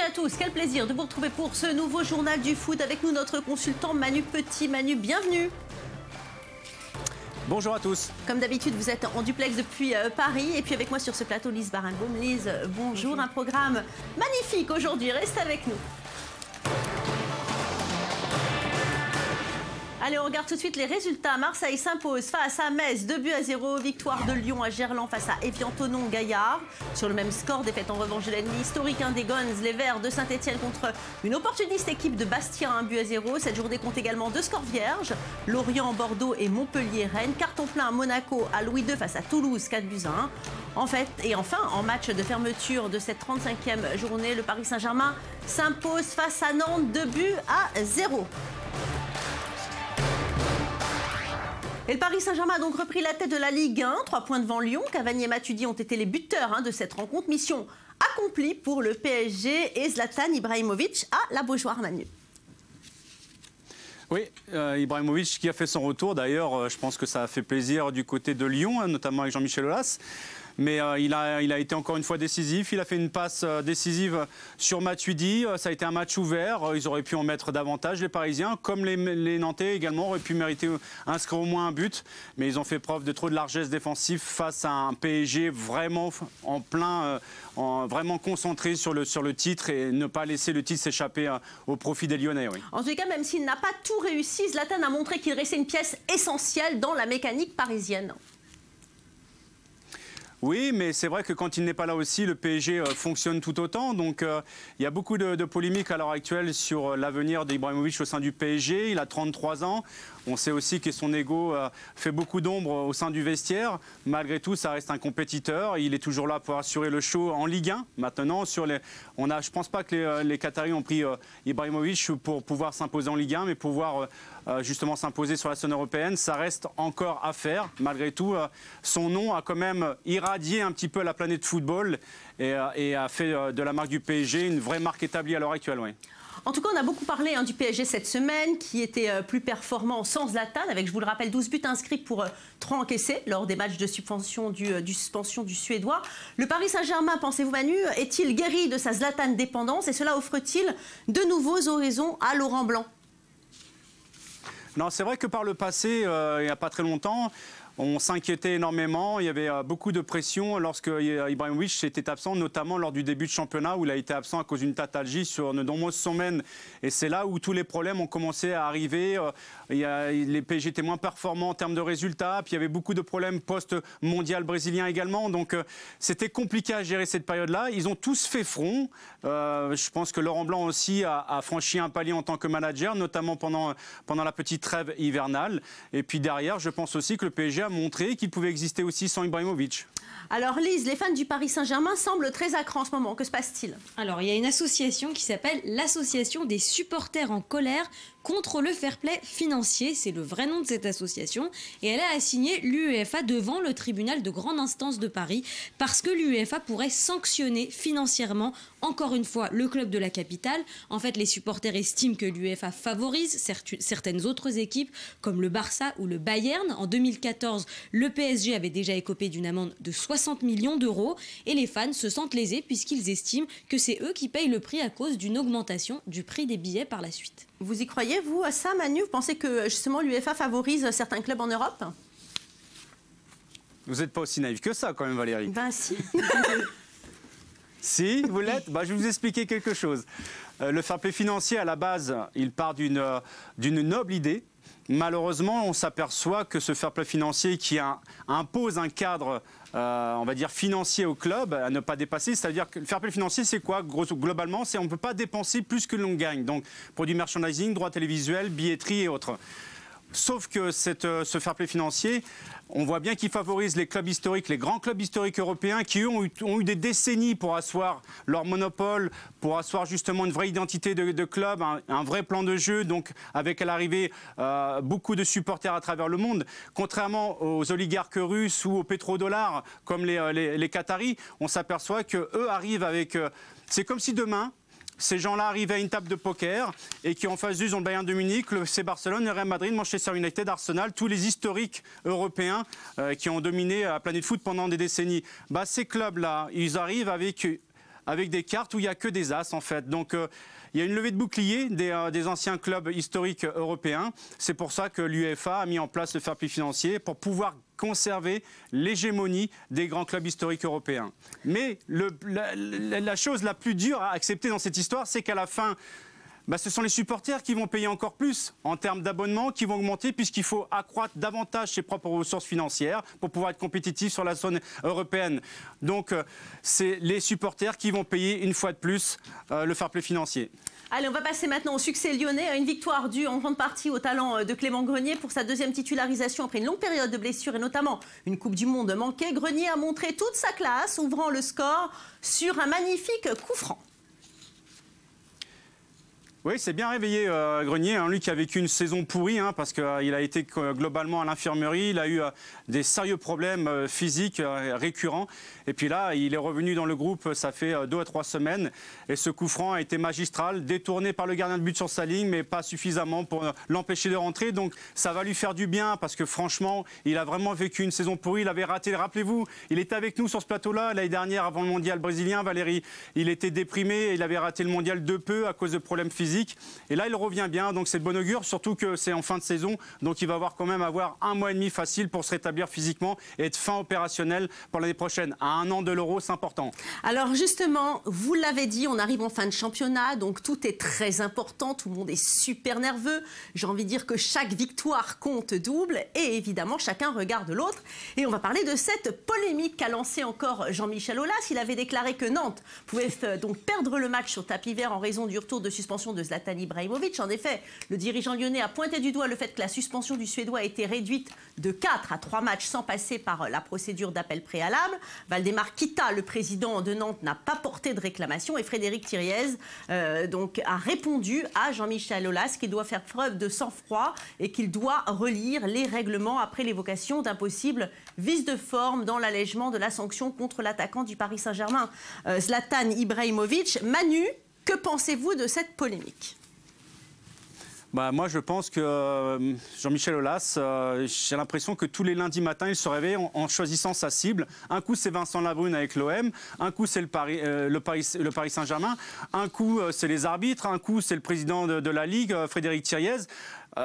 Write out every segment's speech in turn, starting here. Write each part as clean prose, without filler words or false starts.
à tous, quel plaisir de vous retrouver pour ce nouveau journal du foot avec nous notre consultant Manu Petit. Manu, bienvenue. Bonjour à tous. Comme d'habitude, vous êtes en duplex depuis Paris et puis avec moi sur ce plateau, Lise Barenbaum. Lise, bonjour. Un programme magnifique aujourd'hui, reste avec nous. Allez, on regarde tout de suite les résultats. Marseille s'impose face à Metz, 2-0. Victoire de Lyon à Gerland face à Évian-Thonon-Gaillard. Sur le même score, défaite en revanche de l'ennemi historique des Gones, les Verts de Saint-Etienne contre une opportuniste équipe de Bastia, 1-0. Cette journée compte également 2 scores vierges. Lorient, Bordeaux et Montpellier-Rennes. Carton plein à Monaco à Louis II face à Toulouse, 4-1. En fait, et enfin, en match de fermeture de cette 35e journée, le Paris Saint-Germain s'impose face à Nantes, 2-0. Et le Paris Saint-Germain a donc repris la tête de la Ligue 1, 3 points devant Lyon. Cavani et Matuidi ont été les buteurs de cette rencontre. Mission accomplie pour le PSG et Zlatan Ibrahimovic à la Beaujoire, Manu. Oui, Ibrahimovic qui a fait son retour. D'ailleurs, je pense que ça a fait plaisir du côté de Lyon, notamment avec Jean-Michel Aulas. Mais il a été encore une fois décisif. Il a fait une passe décisive sur Matuidi. Ça a été un match ouvert. Ils auraient pu en mettre davantage, les Parisiens. Comme les Nantais également auraient pu mériter inscrire au moins un but. Mais ils ont fait preuve de trop de largesse défensive face à un PSG vraiment en plein, vraiment concentré sur le titre et ne pas laisser le titre s'échapper au profit des Lyonnais. Oui. En tout cas, même s'il n'a pas tout réussi, Zlatan a montré qu'il restait une pièce essentielle dans la mécanique parisienne. Oui, mais c'est vrai que quand il n'est pas là aussi, le PSG fonctionne tout autant. Donc il y a beaucoup de polémiques à l'heure actuelle sur l'avenir d'Ibrahimovic au sein du PSG. Il a 33 ans. On sait aussi que son ego fait beaucoup d'ombre au sein du vestiaire. Malgré tout, ça reste un compétiteur. Il est toujours là pour assurer le show en Ligue 1. Maintenant, je ne pense pas que les Qataris ont pris Ibrahimovic pour pouvoir s'imposer en Ligue 1, mais pouvoir justement s'imposer sur la scène européenne. Ça reste encore à faire. Malgré tout, son nom a quand même irradié un petit peu la planète football et a fait de la marque du PSG une vraie marque établie à l'heure actuelle. Oui. En tout cas, on a beaucoup parlé du PSG cette semaine, qui était plus performant sans Zlatan, avec, je vous le rappelle, 12 buts inscrits pour 3 encaissés lors des matchs de suspension du Suédois. Le Paris Saint-Germain, pensez-vous Manu, est-il guéri de sa Zlatan dépendance et cela offre-t-il de nouveaux horizons à Laurent Blanc? Non, c'est vrai que par le passé, il n'y a pas très longtemps, on s'inquiétait énormément. Il y avait beaucoup de pression lorsque Ibrahimovic était absent, notamment lors du début de championnat où il a été absent à cause d'une tatalgie sur de nombreuses semaines. Et c'est là où tous les problèmes ont commencé à arriver. Les PSG étaient moins performants en termes de résultats. Puis il y avait beaucoup de problèmes post-mondial brésilien également. Donc c'était compliqué à gérer cette période-là. Ils ont tous fait front. Je pense que Laurent Blanc aussi a franchi un palier en tant que manager, notamment pendant la petite trêve hivernale. Et puis derrière, je pense aussi que le PSG a montré qu'il pouvait exister aussi sans Ibrahimovic. Alors Lise, les fans du Paris Saint-Germain semblent très à cran en ce moment. Que se passe-t-il? Alors il y a une association qui s'appelle l'Association des supporters en colère contre le fair play financier. C'est le vrai nom de cette association. Et elle a assigné l'UEFA devant le tribunal de grande instance de Paris parce que l'UEFA pourrait sanctionner financièrement, encore une fois, le club de la capitale. En fait, les supporters estiment que l'UEFA favorise certaines autres équipes comme le Barça ou le Bayern. En 2014, le PSG avait déjà écopé d'une amende de 60 millions d'euros et les fans se sentent lésés puisqu'ils estiment que c'est eux qui payent le prix à cause d'une augmentation du prix des billets par la suite. Vous y croyez, vous, à ça, Manu? Vous pensez que, justement, l'UEFA favorise certains clubs en Europe? Vous n'êtes pas aussi naïf que ça, quand même, Valérie. Ben si. Si, vous l'êtes. Je vais vous expliquer quelque chose. Le fair play financier, à la base, il part d'une noble idée. Malheureusement, on s'aperçoit que ce fair play financier qui impose un cadre, on va dire, financier au club à ne pas dépasser, c'est-à-dire que le fair play financier, c'est quoi? Globalement, c'est on ne peut pas dépenser plus que l'on gagne. Donc, produits merchandising, droits télévisuels, billetterie et autres. Sauf que ce fair play financier, on voit bien qu'il favorise les clubs historiques, les grands clubs historiques européens qui, eux, ont eu des décennies pour asseoir leur monopole, pour asseoir justement une vraie identité de club, un vrai plan de jeu, donc avec à l'arrivée beaucoup de supporters à travers le monde. Contrairement aux oligarques russes ou aux pétrodollars comme les Qataris, on s'aperçoit qu'eux arrivent avec... c'est comme si demain... Ces gens-là arrivaient à une table de poker et qui en face d'eux ont le Bayern de Munich, le FC Barcelone, le Real Madrid, Manchester United, Arsenal, tous les historiques européens qui ont dominé la planète foot pendant des décennies. Ces clubs-là, ils arrivent avec avec des cartes où il n'y a que des as en fait. Donc il y a une levée de bouclier des anciens clubs historiques européens. C'est pour ça que l'UEFA a mis en place le fair play financier pour pouvoir conserver l'hégémonie des grands clubs historiques européens. Mais la chose la plus dure à accepter dans cette histoire, c'est qu'à la fin, ce sont les supporters qui vont payer encore plus en termes d'abonnement, qui vont augmenter puisqu'il faut accroître davantage ses propres ressources financières pour pouvoir être compétitif sur la zone européenne. Donc c'est les supporters qui vont payer une fois de plus le fair play financier. Allez, on va passer maintenant au succès lyonnais. Une victoire due en grande partie au talent de Clément Grenier pour sa deuxième titularisation après une longue période de blessures et notamment une Coupe du Monde manquée. Grenier a montré toute sa classe, ouvrant le score sur un magnifique coup franc. Oui, c'est bien réveillé Grenier, lui qui a vécu une saison pourrie parce qu'il a été globalement à l'infirmerie, il a eu des sérieux problèmes physiques récurrents. Et puis là, il est revenu dans le groupe, ça fait 2 à 3 semaines. Et ce coup franc a été magistral, détourné par le gardien de but sur sa ligne, mais pas suffisamment pour l'empêcher de rentrer. Donc ça va lui faire du bien parce que franchement, il a vraiment vécu une saison pourrie. Il avait raté, rappelez-vous, il était avec nous sur ce plateau-là l'année dernière avant le mondial brésilien, Valérie. Il était déprimé, il avait raté le mondial de peu à cause de problèmes physiques. Et là, il revient bien, donc c'est de bon augure, surtout que c'est en fin de saison. Donc il va quand même avoir 1 mois et demi facile pour se rétablir physiquement et être fin opérationnel pour l'année prochaine. À 1 an de l'Euro, c'est important. Alors justement, vous l'avez dit, on arrive en fin de championnat, donc tout est très important, tout le monde est super nerveux. J'ai envie de dire que chaque victoire compte double et évidemment, chacun regarde l'autre. Et on va parler de cette polémique qu'a lancée encore Jean-Michel Aulas. Il avait déclaré que Nantes pouvait donc perdre le match sur tapis vert en raison du retour de suspension de Zlatan Ibrahimovic. En effet, le dirigeant lyonnais a pointé du doigt le fait que la suspension du Suédois a été réduite de 4 à 3 matchs sans passer par la procédure d'appel préalable. Valdemar Kita, le président de Nantes, n'a pas porté de réclamation et Frédéric Thiriez donc a répondu à Jean-Michel Aulas qu'il doit faire preuve de sang-froid et qu'il doit relire les règlements après l'évocation d'un possible vice de forme dans l'allègement de la sanction contre l'attaquant du Paris Saint-Germain, Zlatan Ibrahimovic. Manu, que pensez-vous de cette polémique ? Moi, je pense que Jean-Michel Aulas, j'ai l'impression que tous les lundis matins, il se réveille en choisissant sa cible. Un coup, c'est Vincent Labrune avec l'OM. Un coup, c'est le Paris Saint-Germain. Un coup, c'est les arbitres. Un coup, c'est le président de la Ligue, Frédéric Thiriez.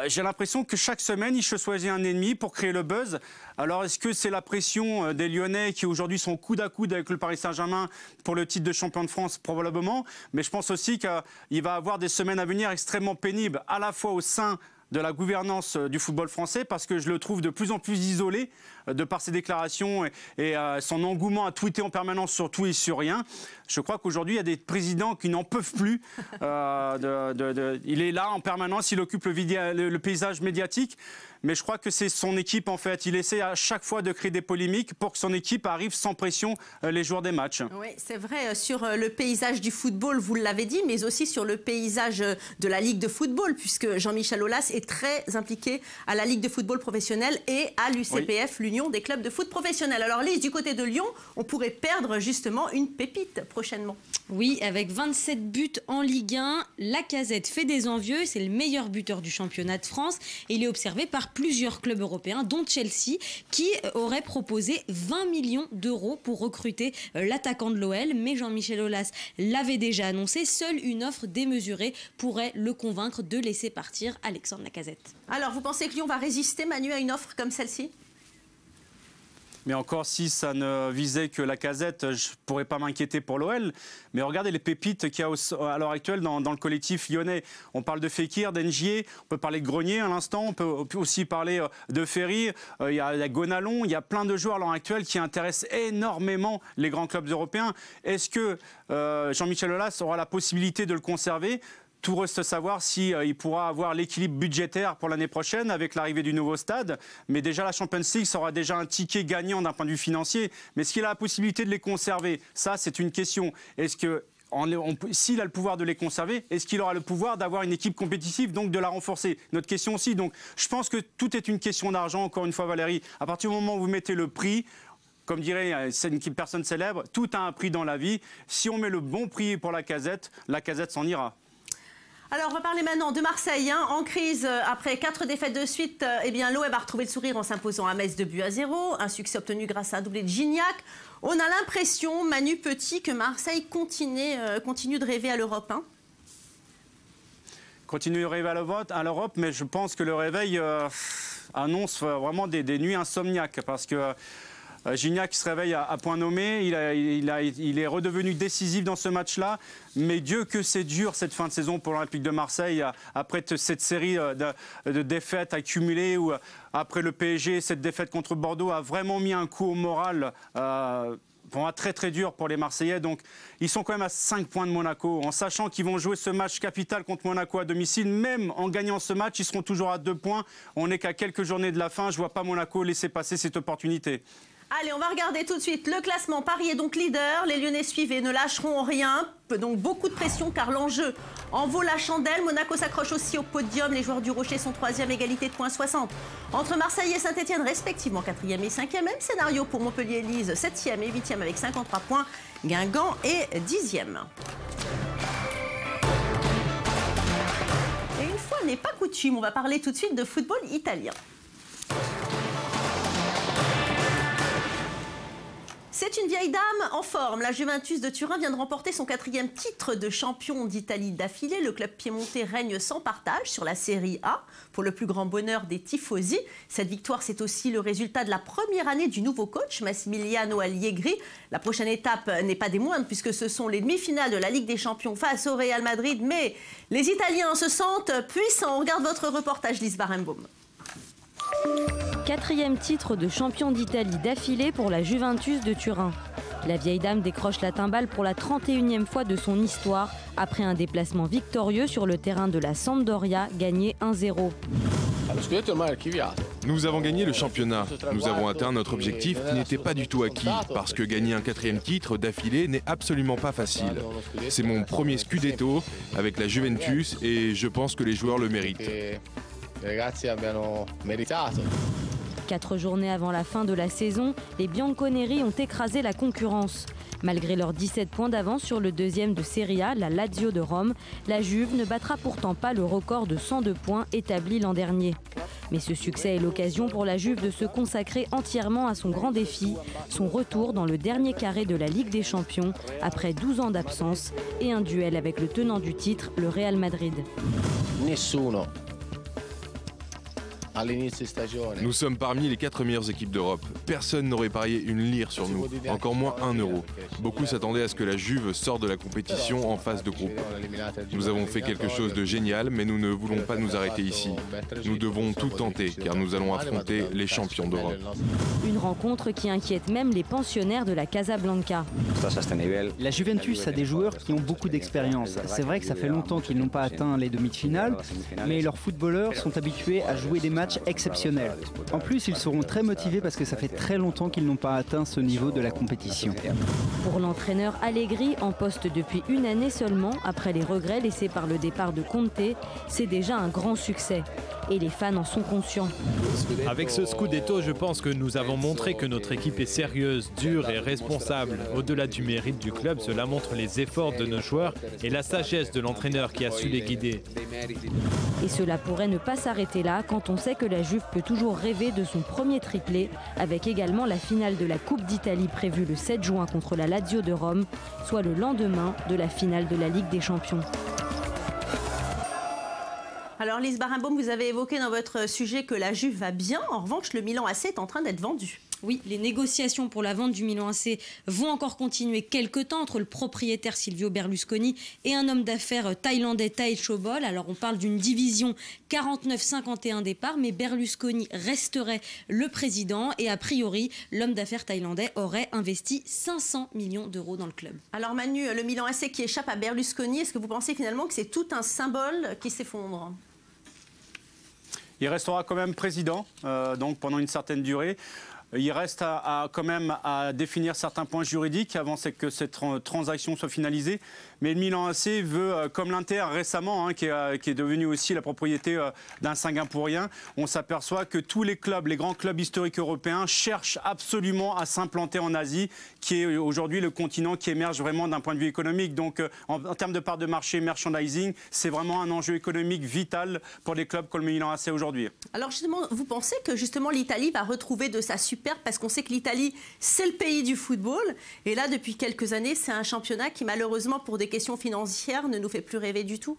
J'ai l'impression que chaque semaine, il se choisit un ennemi pour créer le buzz. Alors, est-ce que c'est la pression des Lyonnais qui aujourd'hui sont coude à coude avec le Paris Saint-Germain pour le titre de champion de France? Probablement. Mais je pense aussi qu'il va avoir des semaines à venir extrêmement pénibles, à la fois au sein de la gouvernance du football français, parce que je le trouve de plus en plus isolé de par ses déclarations et son engouement à tweeter en permanence sur tout et sur rien. Je crois qu'aujourd'hui, il y a des présidents qui n'en peuvent plus. Il est là en permanence, il occupe le paysage médiatique. Mais je crois que c'est son équipe, en fait. Il essaie à chaque fois de créer des polémiques pour que son équipe arrive sans pression les jours des matchs. Oui, c'est vrai. Sur le paysage du football, vous l'avez dit, mais aussi sur le paysage de la Ligue de football, puisque Jean-Michel Aulas est très impliqué à la Ligue de football professionnel et à l'UCPF, oui, l'Union des clubs de foot professionnels. Alors Lise, du côté de Lyon, on pourrait perdre justement une pépite prochainement. Oui, avec 27 buts en Ligue 1, Lacazette fait des envieux. C'est le meilleur buteur du championnat de France. Et il est observé par plusieurs clubs européens, dont Chelsea, qui aurait proposé 20 millions d'euros pour recruter l'attaquant de l'OL. Mais Jean-Michel Aulas l'avait déjà annoncé, seule une offre démesurée pourrait le convaincre de laisser partir Alexandre Lacazette. Alors, vous pensez que Lyon va résister, Manu, à une offre comme celle-ci ? Mais encore, si ça ne visait que Lacazette, je ne pourrais pas m'inquiéter pour l'OL. Mais regardez les pépites qu'il y a à l'heure actuelle dans le collectif lyonnais. On parle de Fekir, d'Engier, on peut parler de Grenier à l'instant, on peut aussi parler de Ferry, il y a Gonalon, il y a plein de joueurs à l'heure actuelle qui intéressent énormément les grands clubs européens. Est-ce que Jean-Michel Aulas aura la possibilité de le conserver ? Tout reste à savoir s'il pourra avoir l'équilibre budgétaire pour l'année prochaine avec l'arrivée du nouveau stade. Mais déjà, la Champions League sera déjà un ticket gagnant d'un point de vue financier. Mais est-ce qu'il a la possibilité de les conserver? Ça, c'est une question. Est-ce que s'il a le pouvoir de les conserver, est-ce qu'il aura le pouvoir d'avoir une équipe compétitive, donc de la renforcer? Notre question aussi. Donc, je pense que tout est une question d'argent, encore une fois, Valérie. À partir du moment où vous mettez le prix, comme dirait une personne célèbre, tout a un prix dans la vie. Si on met le bon prix pour Lacazette s'en ira. Alors, on va parler maintenant de Marseille, hein, en crise après 4 défaites de suite. Eh bien, l'OM a retrouvé le sourire en s'imposant à Metz 2-0. Un succès obtenu grâce à un doublé de Gignac. On a l'impression, Manu Petit, que Marseille continue de rêver à l'Europe. Hein. Continue de rêver à l'Europe, mais je pense que le réveil annonce vraiment des nuits insomniaques parce que Gignac se réveille à point nommé, il est redevenu décisif dans ce match-là, mais Dieu que c'est dur cette fin de saison pour l'Olympique de Marseille, après cette série de défaites accumulées, ou après le PSG, cette défaite contre Bordeaux a vraiment mis un coup au moral très très dur pour les Marseillais. Donc ils sont quand même à 5 points de Monaco, en sachant qu'ils vont jouer ce match capital contre Monaco à domicile. Même en gagnant ce match, ils seront toujours à 2 points. On n'est qu'à quelques journées de la fin, je ne vois pas Monaco laisser passer cette opportunité. Allez, on va regarder tout de suite le classement. Paris est donc leader. Les Lyonnais suivent et ne lâcheront rien. Donc beaucoup de pression car l'enjeu en vaut la chandelle. Monaco s'accroche aussi au podium. Les joueurs du Rocher sont 3e, égalité de points 60. Entre Marseille et Saint-Etienne, respectivement 4e et 5e. Même scénario pour Montpellier-Lise, 7e et 8e avec 53 points. Guingamp est 10e. Et une fois n'est pas coutume, on va parler tout de suite de football italien. C'est une vieille dame en forme. La Juventus de Turin vient de remporter son 4e titre de champion d'Italie d'affilée. Le club piémontais règne sans partage sur la Serie A, pour le plus grand bonheur des tifosi. Cette victoire, c'est aussi le résultat de la première année du nouveau coach, Massimiliano Allegri. La prochaine étape n'est pas des moindres, puisque ce sont les demi-finales de la Ligue des Champions face au Real Madrid. Mais les Italiens se sentent puissants. On regarde votre reportage, Lise Barenbaum. 4e titre de champion d'Italie d'affilée pour la Juventus de Turin. La vieille dame décroche la timbale pour la 31e fois de son histoire après un déplacement victorieux sur le terrain de la Sampdoria gagné 1-0. Nous avons gagné le championnat. Nous avons atteint notre objectif qui n'était pas du tout acquis parce que gagner un 4e titre d'affilée n'est absolument pas facile. C'est mon premier scudetto avec la Juventus et je pense que les joueurs le méritent. 4 journées avant la fin de la saison, les Bianconeri ont écrasé la concurrence. Malgré leurs 17 points d'avance sur le 2e de Serie A, la Lazio de Rome, la Juve ne battra pourtant pas le record de 102 points établi l'an dernier. Mais ce succès est l'occasion pour la Juve de se consacrer entièrement à son grand défi, son retour dans le dernier carré de la Ligue des Champions après 12 ans d'absence et un duel avec le tenant du titre, le Real Madrid. Nous sommes parmi les 4 meilleures équipes d'Europe. Personne n'aurait parié une lire sur nous, encore moins 1 euro. Beaucoup s'attendaient à ce que la Juve sorte de la compétition en phase de groupe. Nous avons fait quelque chose de génial, mais nous ne voulons pas nous arrêter ici. Nous devons tout tenter, car nous allons affronter les champions d'Europe. Une rencontre qui inquiète même les pensionnaires de la Casablanca. La Juventus a des joueurs qui ont beaucoup d'expérience. C'est vrai que ça fait longtemps qu'ils n'ont pas atteint les demi-finales, mais leurs footballeurs sont habitués à jouer des matchs exceptionnels. En plus, ils seront très motivés parce que ça fait très longtemps qu'ils n'ont pas atteint ce niveau de la compétition. Pour l'entraîneur Allegri, en poste depuis une année seulement, après les regrets laissés par le départ de Conte, c'est déjà un grand succès. Et les fans en sont conscients. Avec ce Scudetto, je pense que nous avons montré que notre équipe est sérieuse, dure et responsable. Au-delà du mérite du club, cela montre les efforts de nos joueurs et la sagesse de l'entraîneur qui a su les guider. Et cela pourrait ne pas s'arrêter là quand on sait que la Juve peut toujours rêver de son premier triplé, avec également la finale de la Coupe d'Italie prévue le 7 juin contre la Lazio de Rome, soit le lendemain de la finale de la Ligue des Champions. Alors Lise Barenbaum, vous avez évoqué dans votre sujet que la Juve va bien. En revanche, le Milan AC est en train d'être vendu. Oui, les négociations pour la vente du Milan AC vont encore continuer quelques temps entre le propriétaire Silvio Berlusconi et un homme d'affaires thaïlandais Tae Chobol. Alors on parle d'une division 49-51 départ, mais Berlusconi resterait le président et a priori l'homme d'affaires thaïlandais aurait investi 500 millions d'euros dans le club. Alors Manu, le Milan AC qui échappe à Berlusconi, est-ce que vous pensez finalement que c'est tout un symbole qui s'effondre ? Il restera quand même président, donc pendant une certaine durée. Il reste quand même à définir certains points juridiques avant que cette transaction soit finalisée. Mais le Milan AC veut, comme l'Inter récemment, qui est devenu aussi la propriété d'un Singapourien, on s'aperçoit que tous les clubs, les grands clubs historiques européens, cherchent absolument à s'implanter en Asie, qui est aujourd'hui le continent qui émerge vraiment d'un point de vue économique. Donc en termes de part de marché, merchandising, c'est vraiment un enjeu économique vital pour les clubs comme le Milan AC aujourd'hui. Alors justement, vous pensez que justement l'Italie va retrouver de sa superbe, parce qu'on sait que l'Italie, c'est le pays du football. Et là, depuis quelques années, c'est un championnat qui, malheureusement, pour des questions financières, ne nous fait plus rêver du tout.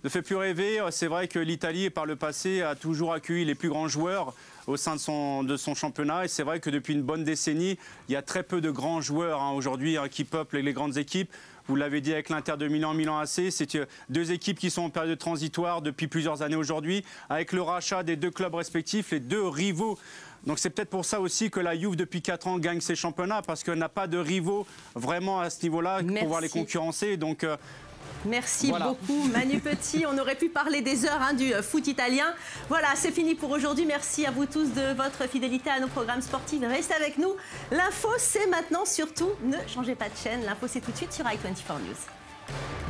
Ne fait plus rêver. C'est vrai que l'Italie, par le passé, a toujours accueilli les plus grands joueurs au sein de son championnat. Et c'est vrai que depuis une bonne décennie, il y a très peu de grands joueurs aujourd'hui qui peuplent les grandes équipes. Vous l'avez dit avec l'Inter de Milan, Milan AC, c'est deux équipes qui sont en période transitoire depuis plusieurs années aujourd'hui, avec le rachat des deux clubs respectifs, les deux rivaux. Donc c'est peut-être pour ça aussi que la Juve depuis 4 ans gagne ses championnats, parce qu'elle n'a pas de rivaux vraiment à ce niveau-là pour pouvoir les concurrencer. Donc merci beaucoup Manu Petit, on aurait pu parler des heures du foot italien. Voilà, c'est fini pour aujourd'hui. Merci à vous tous de votre fidélité à nos programmes sportifs. Restez avec nous. L'info, c'est maintenant, surtout, ne changez pas de chaîne. L'info, c'est tout de suite sur i24 News.